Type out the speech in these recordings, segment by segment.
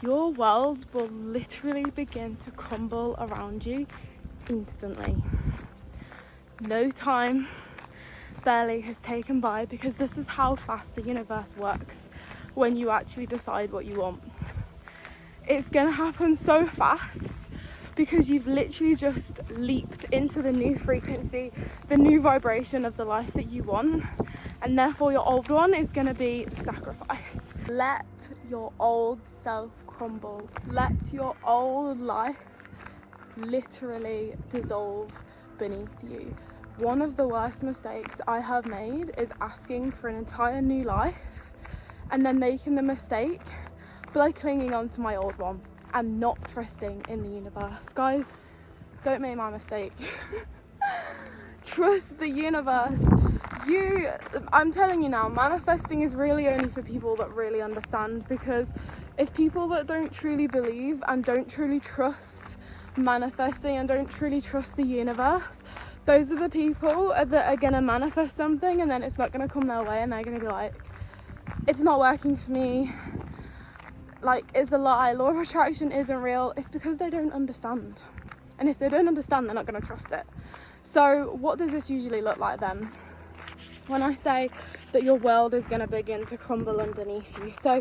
your world will literally begin to crumble around you instantly. No time barely has taken by, because this is how fast the universe works when you actually decide what you want. It's going to happen so fast because you've literally just leaped into the new frequency, the new vibration of the life that you want, and therefore your old one is going to be sacrificed. Let your old self crumble. Let your old life literally dissolve beneath you. One of the worst mistakes I have made is asking for an entire new life and then making the mistake by clinging on to my old one and not trusting in the universe. Guys, don't make my mistake. Trust the universe. I'm telling you now, manifesting is really only for people that really understand, because if people that don't truly believe and don't truly trust manifesting and don't truly trust the universe, those are the people that are going to manifest something and then it's not going to come their way, and they're going to be like, it's not working for me, like it's a lie, law of attraction isn't real. It's because they don't understand, and if they don't understand, they're not going to trust it. So what does this usually look like then when I say that your world is going to begin to crumble underneath you? So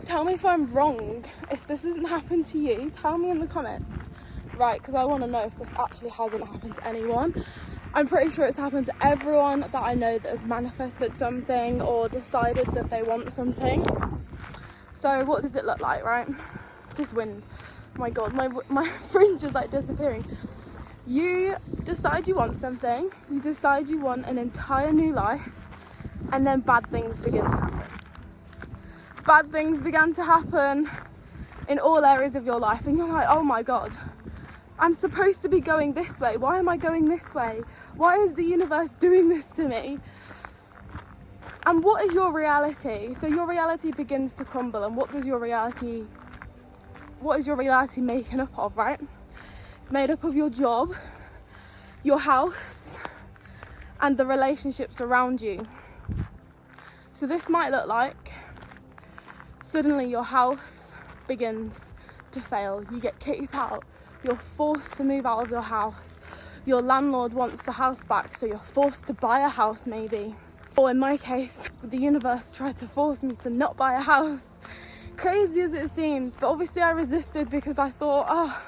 tell me if I'm wrong. If this hasn't happened to you, tell me in the comments, right? Because I want to know if this actually hasn't happened to anyone. I'm pretty sure it's happened to everyone that I know that has manifested something or decided that they want something. So what does it look like, right? This wind, oh my god, my fringe is like disappearing. You decide you want something, you decide you want an entire new life, and then bad things begin to happen. Bad things began to happen in all areas of your life, and you're like, oh my god, I'm supposed to be going this way. Why am I going this way? Why is the universe doing this to me? And what is your reality? So your reality begins to crumble, and what is your reality making up of, right? It's made up of your job, your house, and the relationships around you. So this might look like suddenly your house begins to fail. You get kicked out. You're forced to move out of your house. Your landlord wants the house back, so you're forced to buy a house maybe. Or in my case, the universe tried to force me to not buy a house. Crazy as it seems, but obviously I resisted because I thought, oh,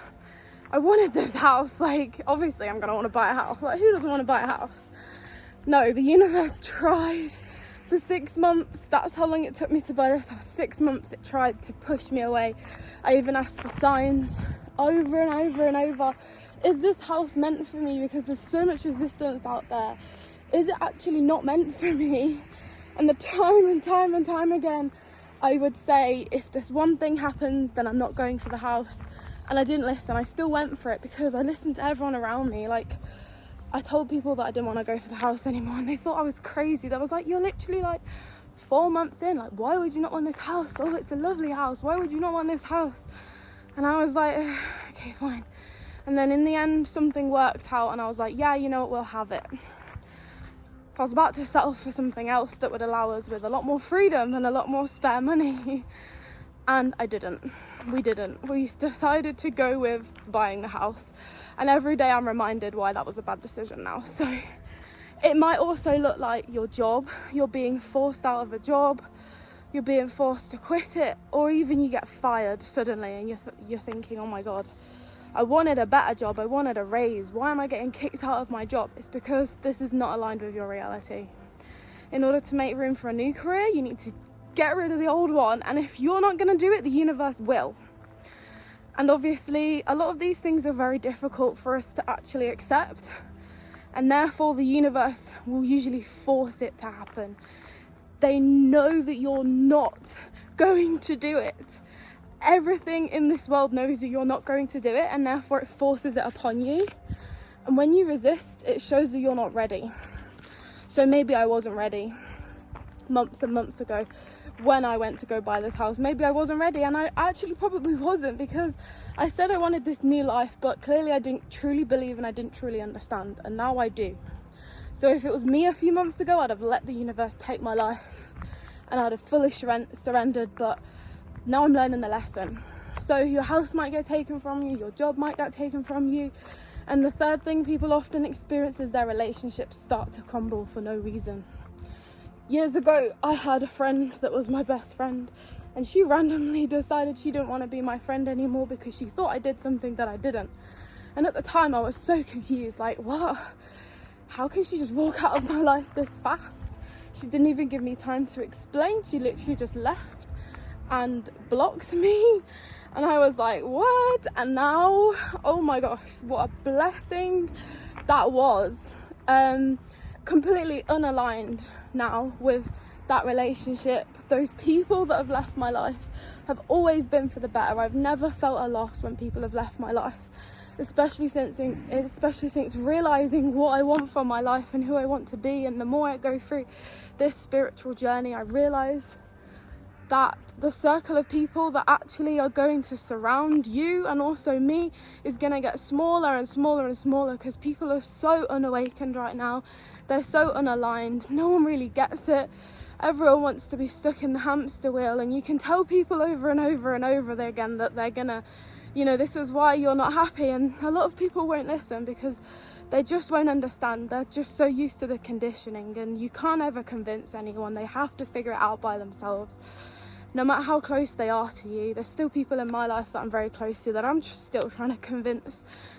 I wanted this house. Like, obviously I'm gonna want to buy a house. Like, who doesn't want to buy a house? No, the universe tried for 6 months. That's how long it took me to buy this house. 6 months it tried to push me away. I even asked for signs over and over and over. Is this house meant for me? Because there's so much resistance out there. Is it actually not meant for me? And the time and time and time again, I would say, if this one thing happens, then I'm not going for the house. And I didn't listen. I still went for it because I listened to everyone around me. Like, I told people that I didn't want to go for the house anymore, and they thought I was crazy. They was like, you're literally like 4 months in. Like, why would you not want this house? Oh, it's a lovely house. Why would you not want this house? And I was like, okay, fine. And then in the end, something worked out, and I was like, yeah, you know what, we'll have it. I was about to settle for something else that would allow us with a lot more freedom and a lot more spare money. And I didn't. We didn't. We decided to go with buying the house. And every day I'm reminded why that was a bad decision now. So it might also look like your job. You're being forced out of a job. You're being forced to quit it. Or even you get fired suddenly and you're thinking, oh my God, I wanted a better job. I wanted a raise. Why am I getting kicked out of my job? It's because this is not aligned with your reality. In order to make room for a new career, you need to get rid of the old one, and if you're not going to do it, the universe will. And obviously a lot of these things are very difficult for us to actually accept, and therefore the universe will usually force it to happen. They know that you're not going to do it. Everything in this world knows that you're not going to do it, and therefore it forces it upon you. And when you resist, it shows that you're not ready. So maybe I wasn't ready months and months ago when I went to go buy this house. Maybe I wasn't ready, and I actually probably wasn't, because I said I wanted this new life, but clearly I didn't truly believe and I didn't truly understand, and now I do. So if it was me a few months ago, I'd have let the universe take my life and I'd have fully surrendered, but Now I'm learning the lesson. So your house might get taken from you, your job might get taken from you, and the third thing people often experience is their relationships start to crumble for no reason. Years ago, I had a friend that was my best friend, and she randomly decided she didn't want to be my friend anymore because she thought I did something that I didn't. And at the time I was so confused, like, what? How can she just walk out of my life this fast? She didn't even give me time to explain. She literally just left and blocked me. And I was like, what? And now, oh my gosh, what a blessing that was. Completely unaligned now with that relationship. Those people that have left my life have always been for the better. I've never felt a loss when people have left my life, especially since realizing what I want from my life and who I want to be. And the more I go through this spiritual journey, I realize that the circle of people that actually are going to surround you and also me is going to get smaller and smaller and smaller, because people are so unawakened right now. They're so unaligned. No one really gets it. Everyone wants to be stuck in the hamster wheel, and you can tell people over and over and over again that they're gonna, this is why you're not happy, and a lot of people won't listen because they just won't understand. They're just so used to the conditioning, and you can't ever convince anyone. They have to figure it out by themselves. No matter how close they are to you, there's still people in my life that I'm very close to that I'm still trying to convince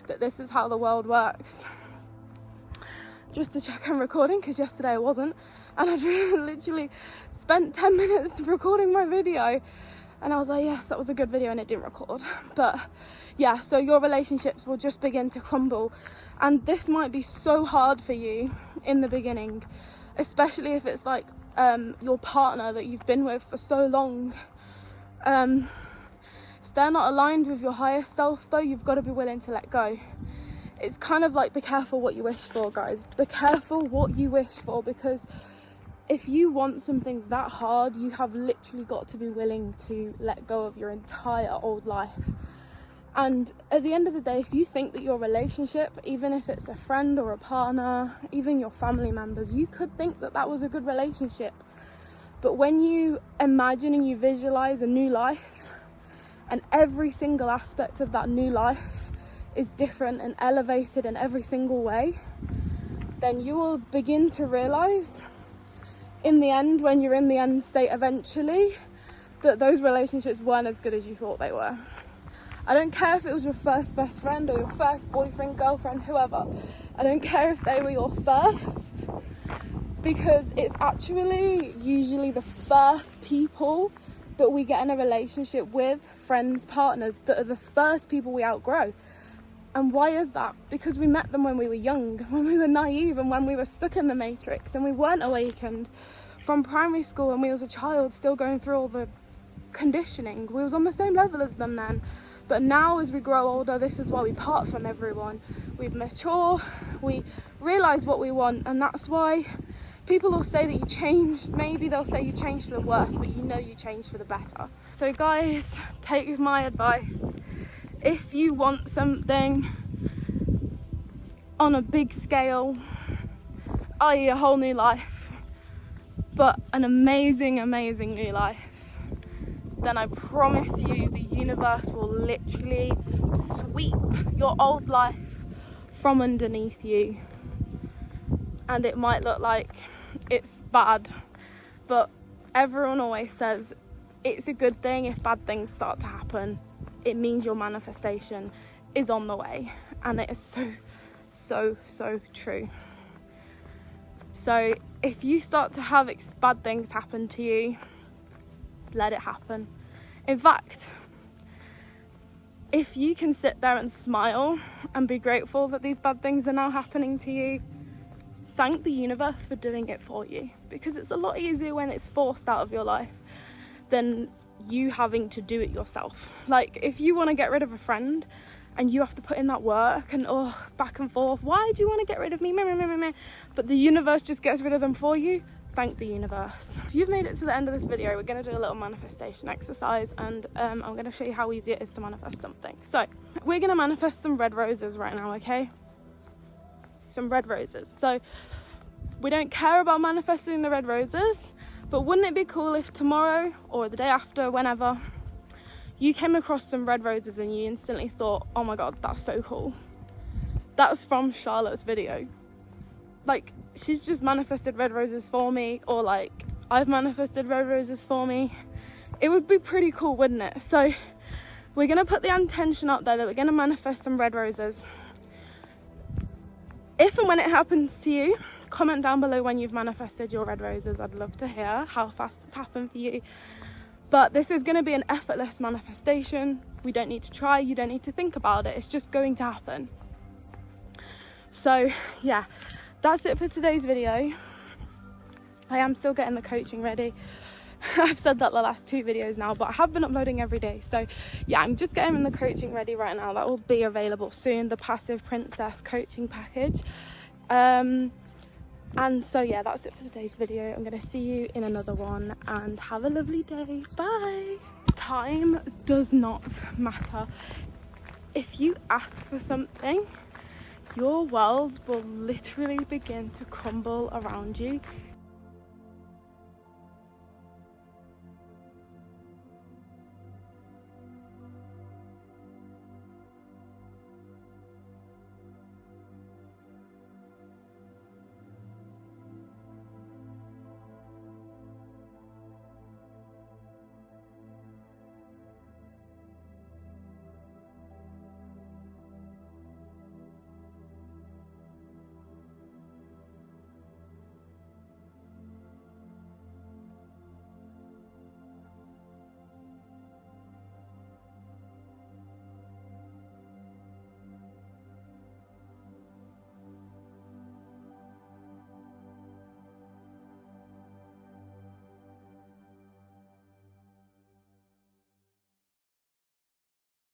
that this is how the world works. Just to check I'm recording, because yesterday I wasn't, and I'd literally spent 10 minutes recording my video, and I was like, yes, that was a good video, and it didn't record. But yeah, so your relationships will just begin to crumble, and this might be so hard for you in the beginning, especially if it's like your partner that you've been with for so long. If they're not aligned with your higher self though, you've got to be willing to let go. It's kind of like, be careful what you wish for, guys. Be careful what you wish for, because if you want something that hard, you have literally got to be willing to let go of your entire old life. And at the end of the day, if you think that your relationship, even if it's a friend or a partner, even your family members, you could think that that was a good relationship. But when you imagine and you visualize a new life, and every single aspect of that new life is different and elevated in every single way, then you will begin to realize in the end, when you're in the end state eventually, that those relationships weren't as good as you thought they were. I don't care if it was your first best friend or your first boyfriend, girlfriend, whoever. I don't care if they were your first, because it's actually usually the first people that we get in a relationship with, friends, partners, that are the first people we outgrow. And why is that? Because we met them when we were young, when we were naive, and when we were stuck in the matrix and we weren't awakened from primary school, and we was a child still going through all the conditioning. We was on the same level as them then. But now as we grow older, this is why we part from everyone. We mature, we realise what we want, and that's why people will say that you changed. Maybe they'll say you changed for the worse, but you know you changed for the better. So guys, take my advice. If you want something on a big scale, i.e. a whole new life, but an amazing, amazing new life, then I promise you the universe will literally sweep your old life from underneath you. And it might look like it's bad, but everyone always says it's a good thing if bad things start to happen. It means your manifestation is on the way, and it is so true. So if you start to have bad things happen to you, let it happen. In fact, if you can sit there and smile and be grateful that these bad things are now happening to you, thank the universe for doing it for you, because it's a lot easier when it's forced out of your life than you having to do it yourself. Like, if you want to get rid of a friend and you have to put in that work and back and forth, why do you want to get rid of me? But the universe just gets rid of them for you. Thank the universe. If you've made it to the end of this video, we're going to do a little manifestation exercise, and I'm going to show you how easy it is to manifest something. So we're going to manifest some red roses right now, okay? Some red roses. So we don't care about manifesting the red roses, but wouldn't it be cool if tomorrow or the day after, whenever, you came across some red roses and you instantly thought, oh my god, that's so cool. That's from Charlotte's video. Like, she's just manifested red roses for me, or like I've manifested red roses for me. It would be pretty cool, wouldn't it? So we're gonna put the intention out there that we're gonna manifest some red roses. If and when it happens to you, comment down below when you've manifested your red roses. I'd love to hear how fast it's happened for you. But this is going to be an effortless manifestation. We don't need to try, you don't need to think about it. It's just going to happen. So yeah, that's it for today's video. I am still getting the coaching ready. I've said that the last 2 videos now, but I have been uploading every day. So yeah, I'm just getting the coaching ready right now. That will be available soon, the Passive Princess coaching package. And so yeah, that's it for today's video. I'm going to see you in another one, and have a lovely day. Bye. Time does not matter. If you ask for something, your world will literally begin to crumble around you.